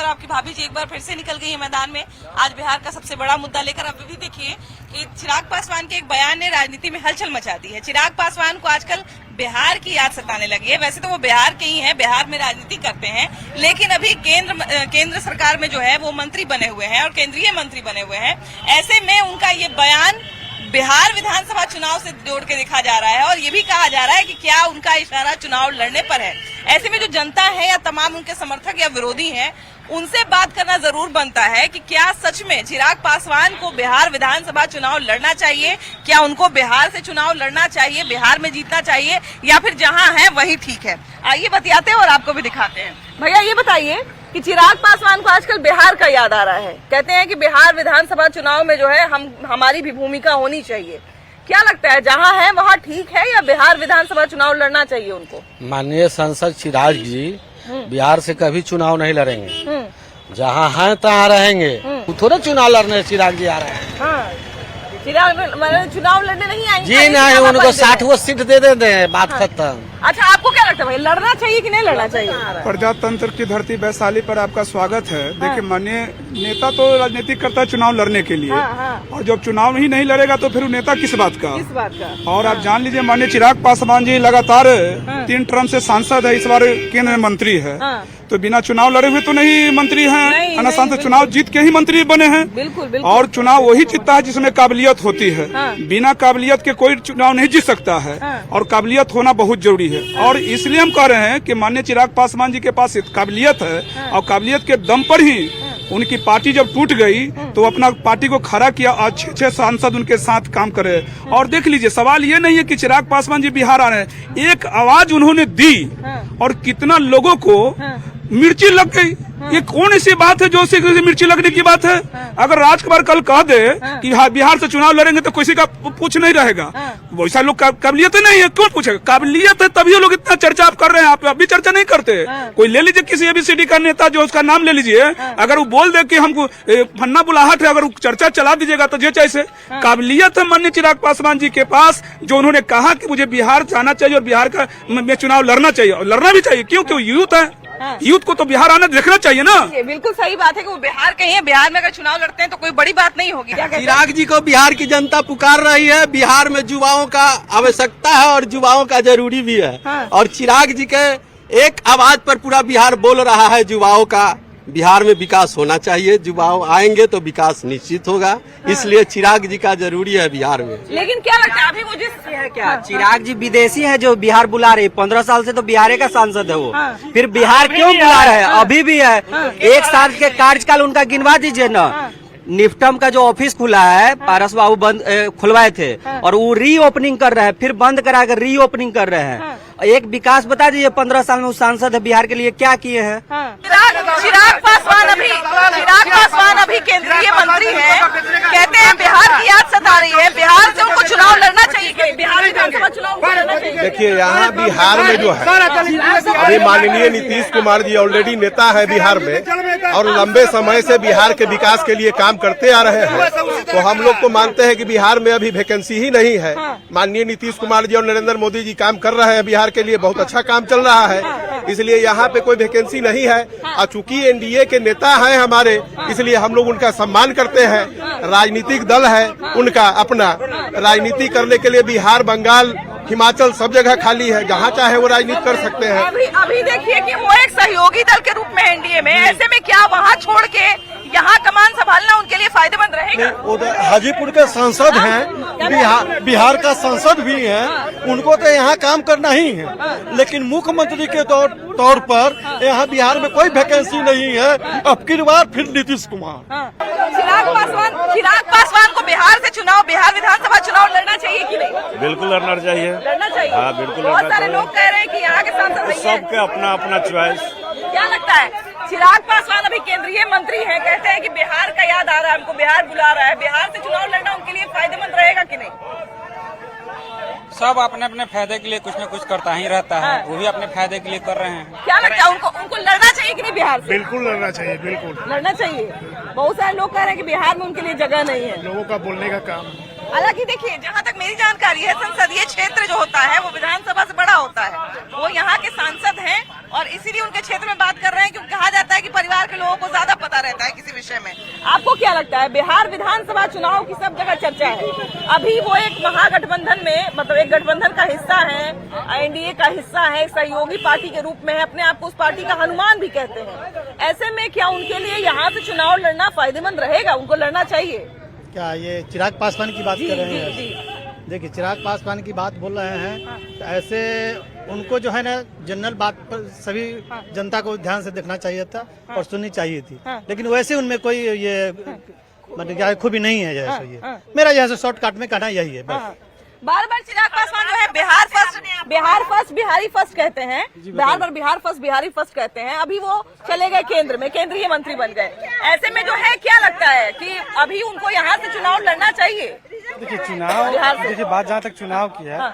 और आपकी भाभी जी एक बार फिर से निकल गई है मैदान में। आज बिहार का सबसे बड़ा मुद्दा लेकर आप भी देखिए कि चिराग पासवान के एक बयान ने राजनीति में हलचल मचा दी है। चिराग पासवान को आजकल बिहार की याद सताने लगी है। वैसे तो वो बिहार के ही हैं, बिहार में राजनीति करते हैं, लेकिन अभी केंद्र सरकार में जो है वो मंत्री बने हुए हैं और केंद्रीय मंत्री बने हुए हैं। ऐसे में उनका ये बयान बिहार विधानसभा चुनाव से जोड़ के देखा जा रहा है और ये भी कहा जा रहा है कि क्या उनका इशारा चुनाव लड़ने पर है। ऐसे में जो जनता है या तमाम उनके समर्थक या विरोधी हैं, उनसे बात करना जरूर बनता है कि क्या सच में चिराग पासवान को बिहार विधानसभा चुनाव लड़ना चाहिए, क्या उनको बिहार से चुनाव लड़ना चाहिए, बिहार में जीतना चाहिए, या फिर जहां है वही ठीक है। आइए बतियाते हैं और आपको भी दिखाते हैं। भैया ये बताइए कि चिराग पासवान को आजकल बिहार का याद आ रहा है। कहते हैं कि बिहार विधानसभा चुनाव में जो है हमारी भी भूमिका होनी चाहिए। क्या लगता है, जहां है वहां ठीक है या बिहार विधानसभा चुनाव लड़ना चाहिए उनको? माननीय सांसद चिराग जी बिहार से कभी चुनाव नहीं लड़ेंगे। जहाँ हैं तहाँ रहेंगे। थोड़ा चुनाव लड़ने चिराग जी आ रहे हैं। चिराग चुनाव लड़ने नहीं आएंगे जी, नहीं उनको 60 सीट दे देते हैं, बात खत्म। अच्छा, आपको क्या लगता है भाई, लड़ना चाहिए कि नहीं लड़ना चाहिए? प्रजातंत्र की धरती वैशाली पर आपका स्वागत है। देखिए, माननीय नेता तो राजनीति करता है चुनाव लड़ने के लिए, और जब चुनाव ही नहीं लड़ेगा तो फिर वो नेता किस बात का? और आप जान लीजिए, माननीय चिराग पासवान जी लगातार 3 टर्म से सांसद है, इस बार केंद्र में मंत्री है, तो बिना चुनाव लड़े हुए तो नहीं मंत्री हैं, ना सांसद, चुनाव जीत के ही मंत्री बने हैं। बिल्कुल। और चुनाव वही जीतता है जिसमें काबिलियत होती है। बिना काबिलियत के कोई चुनाव नहीं जीत सकता है, और काबिलियत होना बहुत जरूरी है। और इसलिए हम कह रहे हैं कि माननीय चिराग पासवान जी के पास काबिलियत है, और काबिलियत के दम पर ही उनकी पार्टी जब टूट गई तो अपना पार्टी को खड़ा किया और 6 सांसद उनके साथ काम करे। और देख लीजिए, सवाल ये नहीं है कि चिराग पासवान जी बिहार आ रहे हैं, एक आवाज उन्होंने दी और कितना लोगों को मिर्ची लग गई। ये कौन ऐसी बात है जो मिर्ची लगने की बात है? अगर राजकुमार कल कह दे कि हाँ बिहार से चुनाव लड़ेंगे तो किसी का पूछ नहीं रहेगा। वैसा लोग काबिलियत नहीं है, कौन पूछेगा? काबिलियत है तभी लोग इतना चर्चा आप कर रहे हैं। आप अभी चर्चा नहीं करते। कोई ले लीजिए किसी ABCD का नेता, जो उसका नाम ले लीजिए, अगर वो बोल दे कि हमको फन्ना बुलाहट है, अगर चर्चा चला दीजिएगा तो जैसे काबिलियत है माननीय चिराग पासवान जी के पास, जो उन्होंने कहा कि मुझे बिहार जाना चाहिए और बिहार का में चुनाव लड़ना चाहिए, और लड़ना भी चाहिए क्योंकि यूथ है। यूथ को तो बिहार आना देखना चाहिए ना। बिल्कुल सही बात है कि वो बिहार के ही है। बिहार में अगर चुनाव लड़ते हैं तो कोई बड़ी बात नहीं होगी। चिराग जी को बिहार की जनता पुकार रही है। बिहार में युवाओं का आवश्यकता है और युवाओं का जरूरी भी है। और चिराग जी के एक आवाज पर पूरा बिहार बोल रहा है युवाओं का। बिहार में विकास होना चाहिए, युवा आएंगे तो विकास निश्चित होगा। इसलिए चिराग जी का जरूरी है बिहार में। लेकिन क्या लगता है अभी वो है क्या? चिराग जी विदेशी है जो बिहार बुला रहे। 15 साल से तो बिहार का सांसद है वो। फिर बिहार क्यों बुला रहे हैं? अभी भी है। 1 साल के कार्यकाल उनका गिनवा दीजिए न। निफ्टम का जो ऑफिस खुला है, पारस बाबू बंद खुलवाए थे और वो रीओपनिंग कर रहे हैं, फिर बंद करा कर रीओपनिंग कर रहे हैं। एक विकास बता दीजिए, 15 साल में वो सांसद है, बिहार के लिए क्या किए हैं? चिराग पासवान अभी केंद्रीय मंत्री हैं। कहते हैं बिहार की याद सता रही है, बिहार से उनको चुनाव लड़ना चाहिए, बिहार विधानसभा चुनाव लड़ना चाहिए। देखिए, यहाँ बिहार में जो है, अभी माननीय नीतीश कुमार जी ऑलरेडी नेता है बिहार में और लंबे समय से बिहार के विकास के लिए काम करते आ रहे हैं। तो हम लोग तो मानते हैं कि बिहार में अभी वैकेंसी ही नहीं है। माननीय नीतीश कुमार जी और नरेंद्र मोदी जी काम कर रहे हैं बिहार के लिए, बहुत अच्छा काम चल रहा है, इसलिए यहाँ पे कोई वैकेंसी नहीं है। और चूंकि NDA के नेता हैं हमारे, इसलिए हम लोग उनका सम्मान करते हैं। राजनीतिक दल है उनका अपना, राजनीति करने के लिए बिहार, बंगाल, हिमाचल सब जगह खाली है, जहाँ चाहे वो राजनीति कर सकते हैं। अभी देखिए कि वो एक सहयोगी दल के रूप में NDA में, ऐसे में क्या वहाँ छोड़ के यहाँ कमान संभालना उनके लिए फायदेमंद रहेगा? उधर हाजीपुर के सांसद हैं, बिहार का सांसद भी हैं, उनको तो यहाँ काम करना ही है। लेकिन मुख्यमंत्री के तौर पर यहाँ बिहार में कोई वैकेंसी नहीं है। अब की बार फिर नीतीश कुमार। चिराग पासवान को बिहार से चुनाव, बिहार विधानसभा चुनाव लड़ना चाहिए कि नहीं? बिल्कुल लड़ना चाहिए। लड़ना चाहिए। हाँ, बिल्कुल। बहुत सारे लोग कह रहे हैं कि यहाँ के सांसद सबके अपना अपना चॉइस। क्या लगता है, चिराग पासवान अभी केंद्रीय मंत्री हैं, कहते हैं कि बिहार का याद आ रहा है, हमको बिहार बुला रहा है, बिहार से चुनाव लड़ना उनके लिए फायदेमंद रहेगा कि नहीं? सब अपने अपने फायदे के लिए कुछ न कुछ करता ही रहता है। वो भी अपने फायदे के लिए कर रहे हैं। क्या लगता है उनको लड़ना चाहिए कि नहीं बिहार से? बिल्कुल लड़ना चाहिए, बिल्कुल लड़ना चाहिए। बहुत सारे लोग कह रहे हैं कि बिहार में उनके लिए जगह नहीं है। लोगों का बोलने का काम। हालांकि देखिए, जहाँ तक मेरी जानकारी है, संसदीय क्षेत्र जो होता है वो विधानसभा से बड़ा होता है। वो यहाँ के सांसद हैं और इसीलिए उनके क्षेत्र में बात कर रहे हैं, क्योंकि कहा जाता है कि परिवार के लोगों को ज्यादा पता रहता है किसी विषय में। आपको क्या लगता है, बिहार विधानसभा चुनाव की सब जगह चर्चा है, अभी वो एक महागठबंधन में, मतलब एक गठबंधन का हिस्सा है, एनडीए का हिस्सा है, सहयोगी पार्टी के रूप में है, अपने आप को उस पार्टी का हनुमान भी कहते हैं। ऐसे में क्या उनके लिए यहाँ से चुनाव लड़ना फायदेमंद रहेगा, उनको लड़ना चाहिए? क्या ये चिराग पासवान की बात कर रहे हैं? देखिए, चिराग पासवान की बात बोल रहे हैं, तो ऐसे उनको जो है ना जनरल बात पर सभी जनता को ध्यान से देखना चाहिए था और सुननी चाहिए थी, लेकिन वैसे उनमें कोई ये मतलब क्या खूबी नहीं है। जैसे ये मेरा जैसे शॉर्टकट में कहना यही है बस। बार बार चिराग पासवान जो है बिहार फर्स्ट बिहारी फर्स्ट कहते हैं, बार बार बिहार फर्स्ट बिहारी फर्स्ट कहते हैं। अभी वो चले गए केंद्र में, केंद्रीय मंत्री बन गए। ऐसे में जो है क्या लगता है कि अभी उनको यहाँ से चुनाव लड़ना चाहिए? देखिए, देखिए बात जहाँ तक चुनाव की है,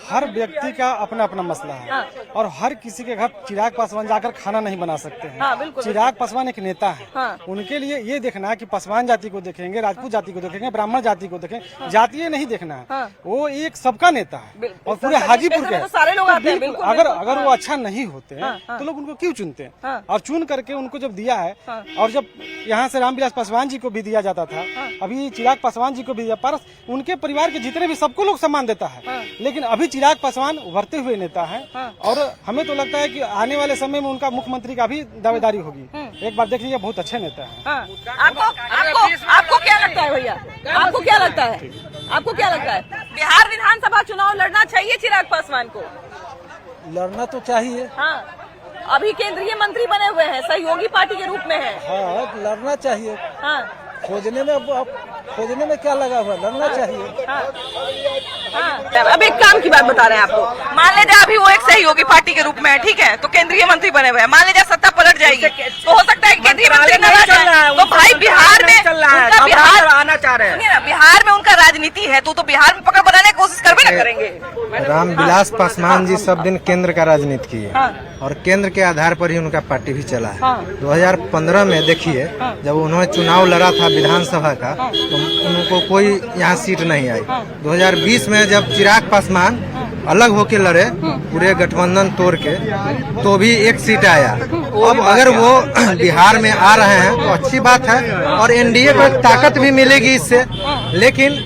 हर व्यक्ति का अपना अपना मसला है और हर किसी के घर चिराग पासवान जाकर खाना नहीं बना सकते हैं। चिराग पासवान एक नेता है, उनके लिए ये देखना है कि पासवान जाति को देखेंगे, राजपूत जाति को देखेंगे, ब्राह्मण जाति को देखेंगे, जातीय नहीं देखना है। वो एक सबका नेता है और पूरे हाजीपुर के सारे लोग आते हैं। अगर वो अच्छा नहीं होते हैं तो लोग उनको क्यों चुनते हैं? और चुन करके उनको जब दिया है, और जब यहाँ से रामविलास पासवान जी को भी दिया जाता था, अभी चिराग पासवान जी को भी दिया, पर उनके परिवार के जितने भी सबको लोग सम्मान देता है। लेकिन अभी चिराग पासवान उभरते हुए नेता है और हमें तो लगता है कि आने वाले समय में उनका मुख्यमंत्री का भी दावेदारी होगी। एक बार देख लीजिए, बहुत अच्छे नेता है। आपको क्या लगता है भैया, आपको क्या लगता है, आपको क्या लगता है बिहार विधानसभा चुनाव लड़ना चाहिए चिराग पासवान को? लड़ना तो चाहिए। हाँ, अभी केंद्रीय मंत्री बने हुए हैं, सहयोगी पार्टी के रूप में है। हाँ, लड़ना चाहिए। हाँ, खोजने में क्या लगा हुआ, लड़ना चाहिए। अब एक काम की बात बता रहे हैं आपको। मान लीजिए अभी वो एक सहयोगी पार्टी के रूप में है, ठीक है, तो केंद्रीय मंत्री बने हुए हैं, मान लीजिए सत्ता पलट जाएगी तो हो सकता है केंद्रीय मंत्री नाराज है। तो भाई बिहार में उनका बिहार आना चाह रहे हैं, बिहार में उनका राजनीति है, तो बिहार में पकड़ बनाने की कोशिश करबे ना करेंगे। रामविलास पासवान जी सब दिन केंद्र का राजनीति किए और केंद्र के आधार पर ही उनका पार्टी भी चला है। 2015 में देखिए, जब उन्होंने चुनाव लड़ा था विधानसभा का, तो उनको कोई यहाँ सीट नहीं आई। 2020 में जब चिराग पासवान अलग होके लड़े पूरे गठबंधन तोड़ के, तो भी एक सीट आया। अब अगर वो बिहार में आ रहे हैं तो अच्छी बात है और एनडीए को ताकत भी मिलेगी इससे, लेकिन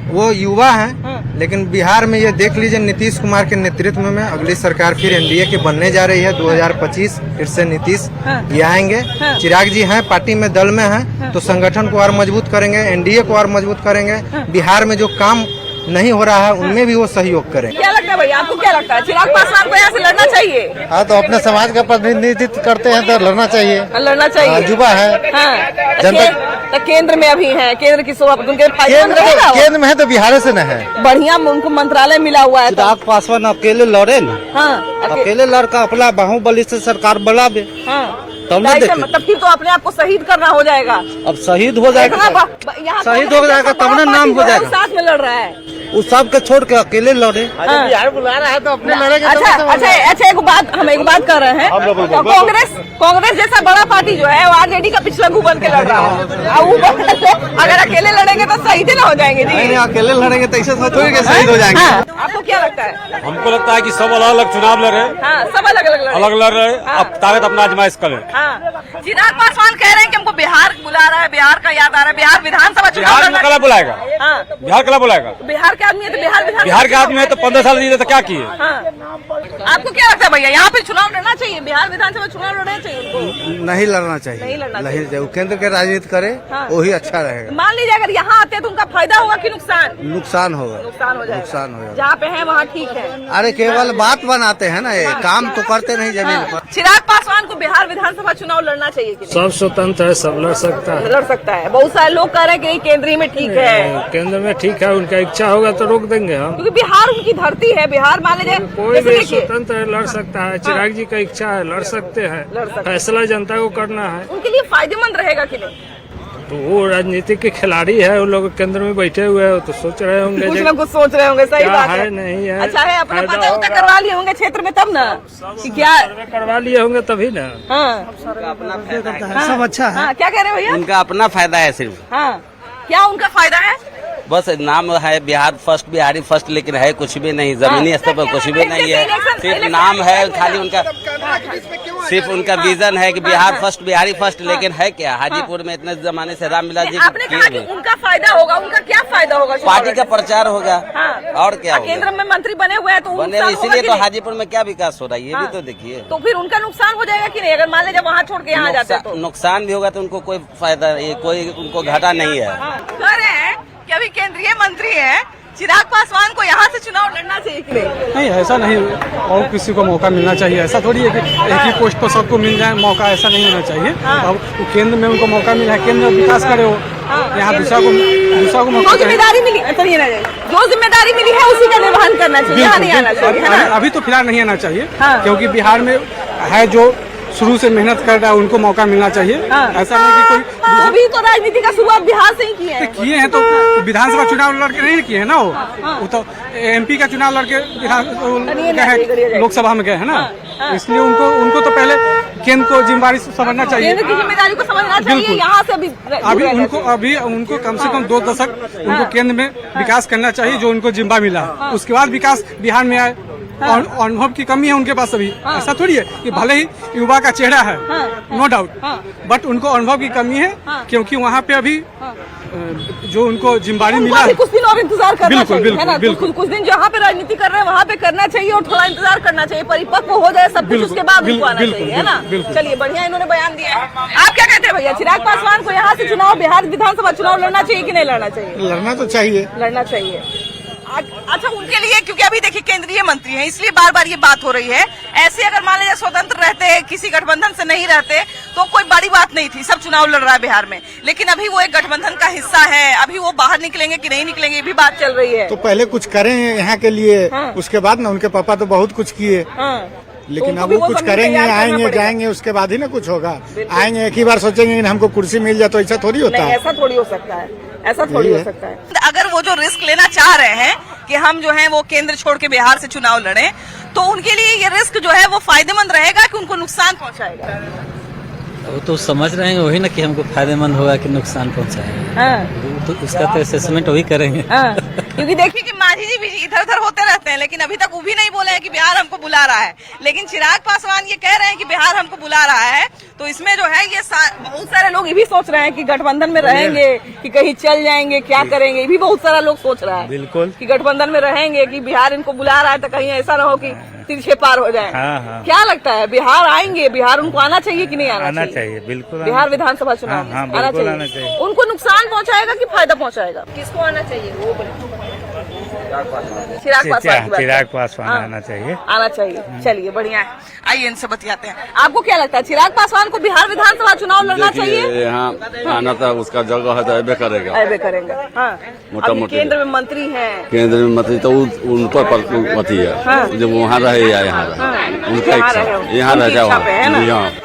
वो युवा हैं। लेकिन बिहार में ये देख लीजिए, नीतीश कुमार के नेतृत्व में अगली सरकार फिर एनडीए की बनने जा रही है। 2025 फिर से नीतीश ये आएंगे। चिराग जी हैं, पार्टी में दल में हैं, तो संगठन को और मजबूत करेंगे, एनडीए को और मजबूत करेंगे। बिहार में जो काम नहीं हो रहा है उनमें भी वो सहयोग करें। क्या लगता है भैया, आपको क्या लगता है चिराग पासवान को यहाँ से लड़ना चाहिए? हाँ, तो अपने समाज का प्रतिनिधित्व करते हैं तो लड़ना चाहिए। लड़ना चाहिए, युवा है। तो केंद्र में अभी है, केंद्र की शोभा उनके केंद्र में है तो बिहार से न है, बढ़िया उनको मंत्रालय मिला हुआ है। चिराग पासवान अकेले लड़े न, अकेले लड़का अपना बाहुबली से सरकार बनावे, मतलब फिर तो अपने आप को शहीद करना हो जाएगा। अब शहीद हो जाएगा, शहीद हो जाएगा तब ना नाम हो जाएगा। साथ में लड़ रहा है, उस सब के छोड़ के अकेले लड़े। बिहार बुला रहा है तो अपने लड़ेंगे। अच्छा एक बात हम कर रहे हैं, कांग्रेस जैसा बड़ा पार्टी जो है वो आरजेडी का पिछला घू बन के लड़ रहा है। अगर अकेले लड़ेंगे तो शहीद ही ना हो जाएंगे जी। नहीं, अकेले लड़ेंगे तो ऐसे सोचोगे कि शहीद हो जाएंगे। आपको क्या लगता है? हमको लगता है कि सब अलग अलग चुनाव लड़ रहे, सब अलग लड़ रहे, अब ताकत अपना आजमाइश करें। चिराग पासवान कह रहे हैं कि हमको बिहार बुला रहा है, बिहार का याद आ रहा है, बिहार विधानसभा चुनाव बिहार में कला बुलाएगा, बिहार कला बुलाएगा। बिहार के आदमी है तो बिहार के आदमी है तो 15 साल जीते तो क्या किए? आपको क्या लगता है भैया, यहाँ पे चुनाव लड़ना चाहिए, बिहार विधानसभा चुनाव लड़ना चाहिए उनको? नहीं लड़ना चाहिए, नहीं लड़ना चाहिए। केंद्र के राजनीति करे वही अच्छा रहेगा। मान लीजिए अगर यहाँ आते हैं तो उनका फायदा होगा कि नुकसान? नुकसान होगा, नुकसान हो जाएगा। नुकसान होगा। जहाँ पे है वहाँ ठीक है। अरे केवल बात बनाते हैं ना, ये काम तो करते नहीं जमीन पर। चिराग पासवान को बिहार विधानसभा चुनाव लड़ना चाहिए कि नहीं? सब स्वतंत्र है, सब लड़ सकता है। लड़ सकता है। बहुत सारे लोग कह रहे हैं कि केंद्रीय में ठीक है, केंद्र में ठीक है, उनका इच्छा होगा तो रोक देंगे हम, क्योंकि बिहार उनकी धरती है। बिहार मान लीजिए कोई भी स्वतंत्र है, लड़ सकता है। चिराग जी का इच्छा है, लड़ सकते हैं, फैसला जनता को करना है। उनके लिए फायदेमंद रहेगा कि नहीं? तो वो राजनीतिक के खिलाड़ी है, वो लोग केंद्र में बैठे हुए हैं तो सोच रहे होंगे, कुछ ना कुछ सोच रहे होंगे। सही बात है, नहीं है, अच्छा है, अपना पता उता करवा लिए होंगे क्षेत्र में तब ना, कि क्या करवा लिए होंगे तभी ना। सब अच्छा है। क्या कह रहे हैं भैया? उनका अपना फायदा है सिर्फ। क्या उनका फायदा है? बस नाम है बिहार फर्स्ट, बिहारी फर्स्ट, लेकिन है कुछ भी नहीं, जमीनी स्तर पर कुछ भी नहीं है। सिर्फ नाम है खाली उनका, सिर्फ उनका विजन है कि बिहार फर्स्ट, बिहारी फर्स्ट, लेकिन है क्या? हाजीपुर में इतने जमाने से रामविलास जी आपने कहा कि उनका फायदा होगा, उनका क्या फायदा होगा? पार्टी का प्रचार होगा और क्या होगा? केंद्र में मंत्री बने हुए हैं तो बने, इसीलिए तो हाजीपुर में क्या विकास हो रहा है ये भी तो देखिए। तो फिर उनका नुकसान हो जाएगा कि नहीं, अगर मान लीजिए वहाँ छोड़ के यहाँ जाते तो? नुकसान भी होगा तो उनको कोई फायदा, ये कोई उनको घाटा नहीं है। कह रहे हैं कि अभी केंद्रीय मंत्री है चिराग पासवान को यहाँ से चुनाव लड़ना चाहिए कि नहीं, ऐसा नहीं, और किसी को मौका मिलना चाहिए। ऐसा थोड़ी है कि एक ही पोस्ट पर सबको मिल जाए मौका, ऐसा नहीं होना चाहिए। अब केंद्र में उनको मौका मिला है, केंद्र में विकास करे हो, यहाँ दूसरा को मौका, जिम्मेदारी मिली, जो जिम्मेदारी मिली है उसी का निर्वहन करना चाहिए, यहाँ नहीं आना चाहिए। अभी तो फिलहाल नहीं आना चाहिए, क्योंकि बिहार में है जो शुरू से मेहनत कर रहा है उनको मौका मिलना चाहिए। ऐसा नहीं कि कोई अभी तो राजनीति का शुरुआत बिहार से ही किए हैं तो विधानसभा चुनाव लड़के नहीं किए हैं ना, वो तो MP का चुनाव लड़के लोकसभा में गए हैं ना, इसलिए उनको तो पहले केंद्र को जिम्मेदारी समझना चाहिए, केंद्र की जिम्मेदारी को समझना चाहिए। यहाँ से अभी उनको कम से कम 2 दशक उनको केंद्र में विकास करना चाहिए जो उनको जिम्मा मिला, उसके बाद विकास बिहार में आए। अनुभव की कमी है उनके पास अभी, ऐसा थोड़ी है कि भले ही युवा का चेहरा है, नो डाउट, बट उनको अनुभव की कमी है, क्योंकि वहाँ पे अभी जो उनको जिम्मेदारी मिला है, कुछ दिन और इंतजार करना चाहिए, है ना? बिल्कुल। कुछ दिन जहाँ पे राजनीति कर रहे हैं वहाँ पे करना चाहिए और थोड़ा इंतजार करना चाहिए, परिपक्व हो जाए सब कुछ, उसके बाद उनको आना चाहिए, है ना? चलिए, बढ़िया इन्होंने बयान दिया है। आप क्या कहते हैं भैया, चिराग पासवान को यहाँ से चुनाव, बिहार विधानसभा चुनाव लड़ना चाहिए कि नहीं लड़ना चाहिए? लड़ना तो चाहिए, लड़ना चाहिए। अच्छा, उनके लिए, क्योंकि अभी देखिए केंद्रीय मंत्री हैं, इसलिए बार बार ये बात हो रही है। ऐसे अगर मान लीजिए स्वतंत्र रहते, किसी गठबंधन से नहीं रहते तो कोई बड़ी बात नहीं थी, सब चुनाव लड़ रहा है बिहार में, लेकिन अभी वो एक गठबंधन का हिस्सा है, अभी वो बाहर निकलेंगे कि नहीं निकलेंगे, ये भी बात चल रही है। तो पहले कुछ करें यहाँ के लिए, उसके बाद ना, उनके पापा तो बहुत कुछ किए, लेकिन अब वो कुछ करेंगे, आएंगे जाएंगे, उसके बाद ही ना कुछ होगा। आएंगे एक ही बार सोचेंगे कि हमको कुर्सी मिल जाए, तो ऐसा थोड़ी होता है, ऐसा थोड़ी हो सकता है, ऐसा थोड़ी हो सकता है। अगर वो जो रिस्क लेना चाह रहे हैं कि हम जो है वो केंद्र छोड़ के बिहार से चुनाव लड़ें, तो उनके लिए ये रिस्क जो है वो फायदेमंद रहेगा कि उनको नुकसान पहुंचाएगा? वो तो समझ रहे हैं वही ना कि हमको फायदेमंद होगा कि नुकसान पहुंचाएगा, तो उसका तो असेसमेंट वही करेंगे। क्योंकि देखिए कि मांझी जी भी इधर उधर होते रहते हैं, लेकिन अभी तक वो भी नहीं बोले हैं कि बिहार हमको बुला रहा है, लेकिन चिराग पासवान ये कह रहे हैं कि बिहार हमको बुला रहा है। तो इसमें जो है ये बहुत सारे लोग ये भी सोच रहे हैं कि गठबंधन में रहेंगे कि कहीं चल जाएंगे, क्या करेंगे, ये भी बहुत सारा लोग सोच रहा है। बिल्कुल, कि गठबंधन में रहेंगे कि बिहार इनको बुला रहा है, तो कहीं ऐसा ना हो कि तिरछे पार हो जाए। क्या लगता है, बिहार आएंगे, बिहार उनको आना चाहिए कि नहीं आना चाहिए? बिल्कुल, बिहार विधानसभा चुनाव आना चाहिए। उनको नुकसान पहुंचाएगा कि फायदा पहुंचाएगा? किसको आना चाहिए वो चिराग पासवान आना चाहिए, आना चाहिए। चलिए, बढ़िया है, आइए इनसे बतियाते हैं। आपको क्या लगता है, चिराग पासवान को बिहार विधानसभा चुनाव लड़ना चाहिए? यहाँ आना था, उसका जगह है तो ऐबे करेगा, ऐबे करेंगे। अभी केंद्र में मंत्री हैं, केंद्र में मंत्री तो उन पर अथी है, जब वहाँ रहे या यहाँ रहे, उनका यहाँ रह जाओ।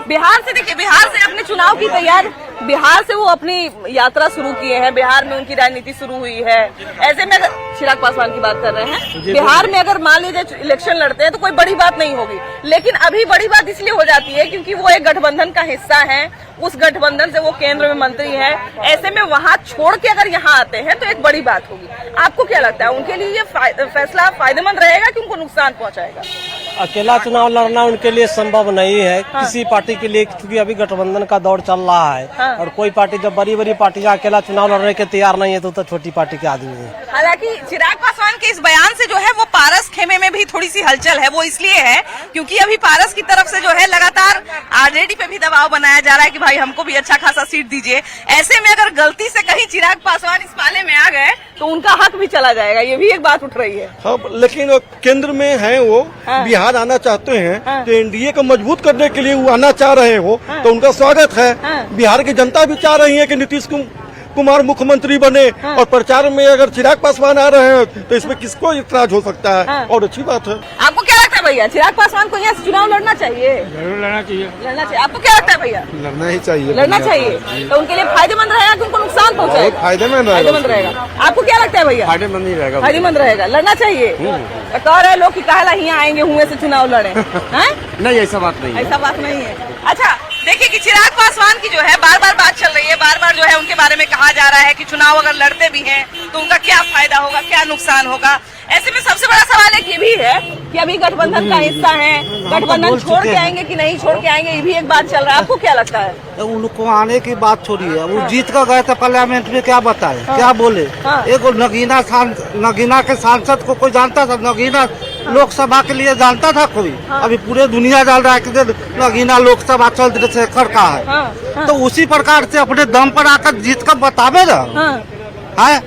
बिहार से देखिए, बिहार से अपने चुनाव की तैयार, बिहार से वो अपनी यात्रा शुरू किए हैं, बिहार में उनकी राजनीति शुरू हुई है। ऐसे में अगर चिराग पासवान की बात कर रहे हैं, बिहार में अगर मान लीजिए इलेक्शन लड़ते हैं तो कोई बड़ी बात नहीं होगी, लेकिन अभी बड़ी बात इसलिए हो जाती है क्योंकि वो एक गठबंधन का हिस्सा है, उस गठबंधन से वो केंद्र में मंत्री है। ऐसे में वहाँ छोड़ के अगर यहाँ आते हैं तो एक बड़ी बात होगी। आपको क्या लगता है, उनके लिए ये फैसला फायदेमंद रहेगा कि उनको नुकसान पहुँचाएगा? अकेला चुनाव लड़ना उनके लिए संभव नहीं है, किसी पार्टी के लिए, क्योंकि अभी गठबंधन का दौर चल रहा है। और कोई पार्टी, जब बड़ी बड़ी पार्टियां अकेला चुनाव लड़ने के तैयार नहीं है तो छोटी पार्टी के आदमी है। हालांकि चिराग पासवान के इस बयान से जो है वो पारस खेमे में भी थोड़ी सी हलचल है। वो इसलिए है क्योंकि अभी पारस की तरफ से जो है लगातार आरजेडी पे भी दबाव बनाया जा रहा है कि भाई हमको भी अच्छा खासा सीट दीजिए। ऐसे में अगर गलती से कहीं चिराग पासवान इस पाले में आ गए तो उनका हक भी चला जाएगा, ये भी एक बात उठ रही है। हाँ, लेकिन केंद्र में है वो, बिहार आना चाहते हैं, तो एनडीए को मजबूत करने के लिए वो आना चाह रहे हो, तो उनका स्वागत है। बिहार की जनता भी चाह रही है कि नीतीश कुमार मुख्यमंत्री बने, और प्रचार में अगर चिराग पासवान आ रहे हैं तो इसमें किसको इतराज हो सकता है? और अच्छी बात है। आपको क्या लगता है भैया, चिराग पासवान को यहाँ से चुनाव लड़ना चाहिए? जरूर लड़ना चाहिए, लड़ना चाहिए। आपको क्या लगता है भैया? लड़ना ही चाहिए, लड़ना चाहिए। तो उनके लिए फायदेमंद रहेगा कि उनको नुकसान पहुँचाएगा? फायदेमंद रहेगा। आपको क्या लगता है भैया? फायदेमंद ही रहेगा, फायदेमंद रहेगा, लड़ना चाहिए। कह रहे लोग कि काहे ला यहाँ आएंगे हुए से चुनाव लड़े हैं? नहीं, ऐसा बात नहीं है। ऐसा बात नहीं है। अच्छा देखिए कि चिराग पासवान की जो है बार बार बात चल रही है, बार बार जो है उनके बारे में कहा जा रहा है कि चुनाव अगर लड़ते भी हैं तो उनका क्या फायदा होगा, क्या नुकसान होगा। ऐसे में सबसे बड़ा सवाल एक ये भी है कि अभी गठबंधन का हिस्सा है, गठबंधन छोड़ के आएंगे कि नहीं छोड़ के आएंगे, ये भी एक बात चल रहा है। आपको क्या लगता है? उनको आने की बात छोड़िए, वो जीत कर गए थे पार्लियामेंट में, क्या बताए, क्या बोले? एक नगीना के सांसद को कोई जानता था? नगीना लोकसभा के लिए जानता था कोई? अभी पूरे दुनिया जान रहा है कि नगीना लोकसभा चंद्रशेखर का है। तो उसी प्रकार से अपने दम पर आकर जीत कर बतावे ना है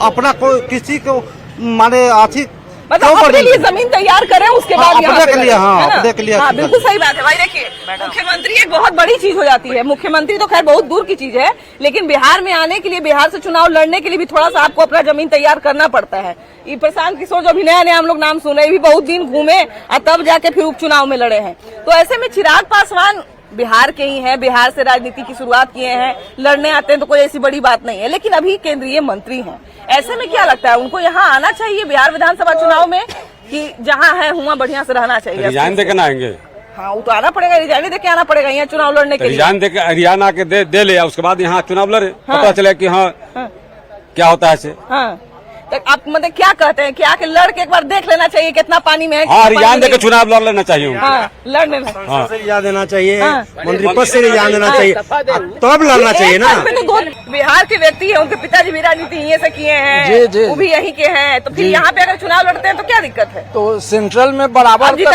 अपना कोई किसी को माने आर्थिक मतलब अपने लिए जमीन तैयार करें उसके बाद यहाँ पे लिए। अपने के लिए बिल्कुल सही बात है भाई। देखिए मुख्यमंत्री एक बहुत बड़ी चीज हो जाती है, मुख्यमंत्री तो खैर बहुत दूर की चीज है, लेकिन बिहार में आने के लिए, बिहार से चुनाव लड़ने के लिए भी थोड़ा सा आपको अपना जमीन तैयार करना पड़ता है। ये प्रशांत किशोर जो अभी नया नया हम लोग नाम सुन रहे हैं, भी बहुत दिन घूमे और तब जाके फिर उपचुनाव में लड़े हैं। तो ऐसे में चिराग पासवान बिहार के ही हैं, बिहार से राजनीति की शुरुआत किए हैं, लड़ने आते हैं तो कोई ऐसी बड़ी बात नहीं है, लेकिन अभी केंद्रीय मंत्री हैं। ऐसे में क्या लगता है उनको यहाँ आना चाहिए बिहार विधानसभा चुनाव में, कि जहाँ है वहाँ बढ़िया से रहना चाहिए? रिजाइन देकर ना आएंगे? हाँ वो तो आना पड़ेगा, रिजाइन दे के आना पड़ेगा यहाँ चुनाव लड़ने के लिए। रिजाइन देकर हरियाणा के दे ले, उसके बाद यहाँ चुनाव लड़े, पता चले कि हाँ क्या होता है। हाँ तो आप मतलब क्या कहते हैं कि आके लड़ के एक बार देख लेना चाहिए कितना पानी में है? हाँ रिजाइन देकर चुनाव लड़ लेना चाहिए। हाँ लड़ने में रिजाइन देना चाहिए, मंत्री पद से रिजाइन देना चाहिए, तब लड़ना चाहिए ना। तो दो बिहार के व्यक्ति है, उनके पिताजी भी राजनीति यहीं से किए हैं, वो भी यहीं के हैं, तो फिर यहाँ पे अगर चुनाव लड़ते हैं तो क्या दिक्कत है? तो सेंट्रल में बराबर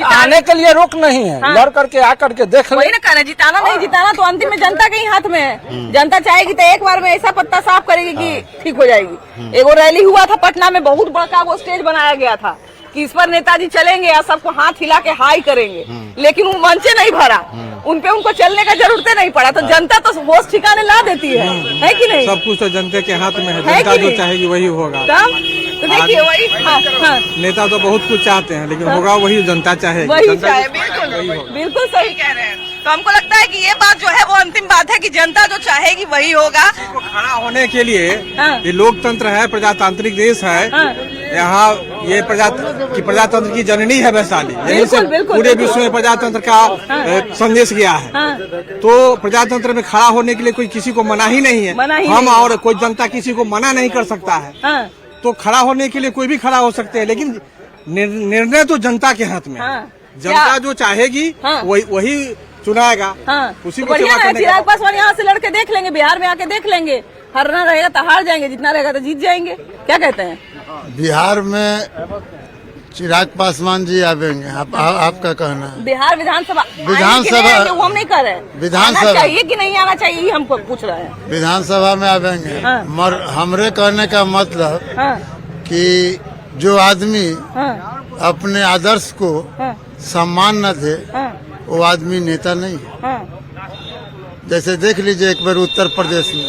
आने के लिए रोक नहीं है। लड़ करके आकर के देख वही ना कहना, जिताना नहीं जिताना तो अंतिम में जनता के ही हाथ में है। जनता चाहेगी तो एक बार में ऐसा पत्ता साफ करेगी कि ठीक हो जाएगी। एगो रैली हुआ था पटना में, बहुत बड़ा वो स्टेज बनाया गया था कि इस पर नेताजी चलेंगे और सबको हाथ हिला के हाई करेंगे, लेकिन वो मंचे नहीं भरा, उनपे उनको चलने का जरूरत नहीं पड़ा। तो जनता तो होश ठिकाने ला देती है कि नहीं? सब कुछ तो जनता के हाथ में है, जनता जो चाहेगी वही होगा। तो देखिए वही नेता तो बहुत कुछ चाहते हैं, लेकिन होगा वही जनता चाहेगी, वही चाहे। बिल्कुल सही कह रहे हैं। तो हमको लगता है कि ये बात जो है वो अंतिम बात है कि जनता जो चाहेगी वही होगा। खड़ा होने के लिए ये लोकतंत्र है, प्रजातांत्रिक देश है, यहाँ ये प्रजातंत्र की जननी है वैशाली, यही से पूरे विश्व में प्रजातंत्र का संदेश गया है। तो प्रजातंत्र में खड़ा होने के लिए कोई किसी को मना ही नहीं है, हम और कोई जनता किसी को मना नहीं कर सकता है। तो खड़ा होने के लिए कोई भी खड़ा हो सकते हैं, लेकिन निर्णय तो जनता के हाथ में है। जनता जो चाहेगी वही चुनाएगा। उसी को सेवा करने का। चिराग पासवान यहाँ से लड़के देख लेंगे, बिहार में आके देख लेंगे, हारना रहेगा तो हार जाएंगे, जितना रहेगा तो जीत जाएंगे। क्या कहते हैं? बिहार में चिराग पासवान जी आवेंगे, आपका कहना है? बिहार विधानसभा वो हम नहीं कर रहे, विधानसभा चाहिए कि नहीं आना चाहिए हमको पूछ रहे हैं। विधानसभा में आवेंगे, मगर हमरे कहने का मतलब कि जो आदमी अपने आदर्श को सम्मान न दे वो आदमी नेता नहीं है। जैसे देख लीजिए एक बार उत्तर प्रदेश में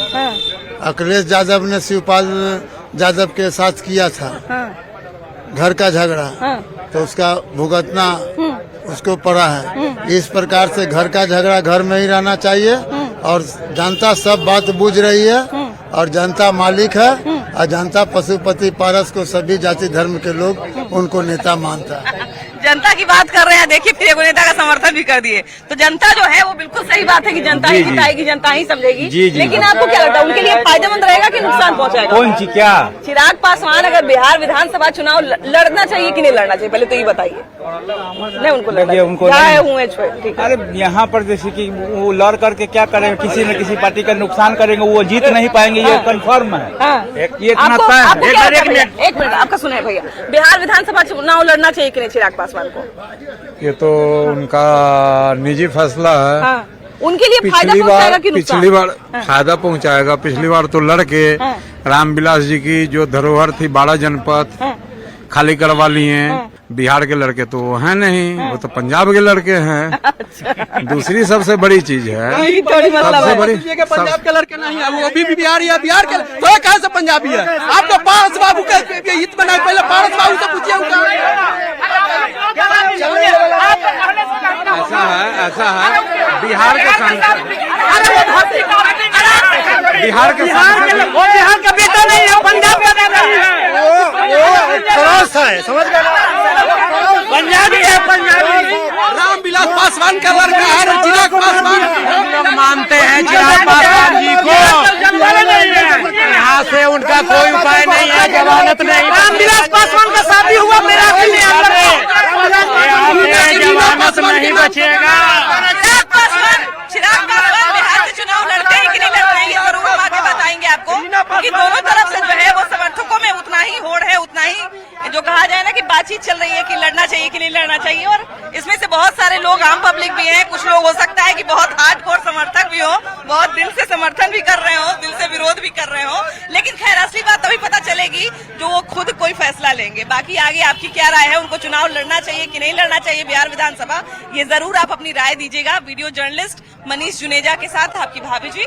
अखिलेश यादव ने शिवपाल यादव के साथ किया था घर का झगड़ा, तो उसका भुगतना उसको पड़ा है। इस प्रकार से घर का झगड़ा घर में ही रहना चाहिए, और जनता सब बात बुझ रही है, और जनता मालिक है, और जनता पशुपति पारस को सभी जाति धर्म के लोग उनको नेता मानता है। जनता की बात कर रहे हैं, देखिए फिर एगो नेता का समर्थन भी कर दिए। तो जनता जो है वो बिल्कुल सही बात है कि जनता ही जिताएगी, जनता ही समझेगी। लेकिन आपको क्या लगता है उनके लिए फायदेमंद रहेगा कि नुकसान पहुंचाएगा? कौन सी क्या? चिराग पासवान अगर बिहार विधानसभा चुनाव लड़ना चाहिए कि नहीं लड़ना चाहिए, पहले तो ये बताइए। नहीं उनको अरे यहाँ पर जैसे कि वो लड़ करके क्या करेंगे, किसी न किसी पार्टी का नुकसान करेंगे, वो जीत नहीं पाएंगे, ये कंफर्म है। एक मिनट आपका सुने भैया, बिहार विधानसभा चुनाव लड़ना चाहिए कि नहीं चिराग पासवान को? ये तो उनका निजी फैसला है। उनके लिए फायदा पहुंचाएगा कि नुकसान? पिछली बार फायदा पहुंचाएगा। पिछली बार तो लड़के रामविलास जी की जो धरोहर थी 12 जनपद खाली करवा लिए। बिहार के लड़के तो हैं नहीं, वो तो पंजाब के लड़के हैं। अच्छा। दूसरी सबसे बड़ी चीज है, सबसे बड़ी पंजाब के लड़के नहीं है, वो भी बिहारी है। बिहार के तो कहाँ से पंजाबी है? आपको पारस बाबू के हित बनाए, पहले पारस बाबू से पूछिए। ऐसा है बिहार के सांसद, बिहार का बेटा नहीं है, पंजाब का बेटा है, समझ गए? पंजाबी है, पंजाबी जमानत नहीं। रामविलास पासवान का शादी हुआ मेरा जमानत नहीं बचेगा। चिराग पासवान बिहार से चुनाव लड़ते हैं कि नहीं लड़ते हैं, ये जरूर हम आगे बताएंगे आपको, क्योंकि दोनों तरफ से जो है वो समर्थकों में उतना ही होड़ है, उतना ही जो कहा जाए ना कि बातचीत चल रही है कि लड़ना चाहिए कि नहीं लड़ना चाहिए। और इसमें से बहुत सारे लोग आम पब्लिक भी हैं, कुछ लोग हो सकता है कि बहुत हार्डकोर समर्थक भी हो, बहुत दिल से समर्थन भी कर रहे हो, दिल से विरोध भी कर रहे हो, लेकिन खैर असली बात तभी पता चलेगी जो वो खुद कोई फैसला लेंगे। बाकी आगे आपकी क्या राय है, उनको चुनाव लड़ना चाहिए कि नहीं लड़ना चाहिए बिहार विधानसभा, ये जरूर आप अपनी राय दीजिएगा। वीडियो जर्नलिस्ट मनीष जुनेजा के साथ आपकी भाभी जी।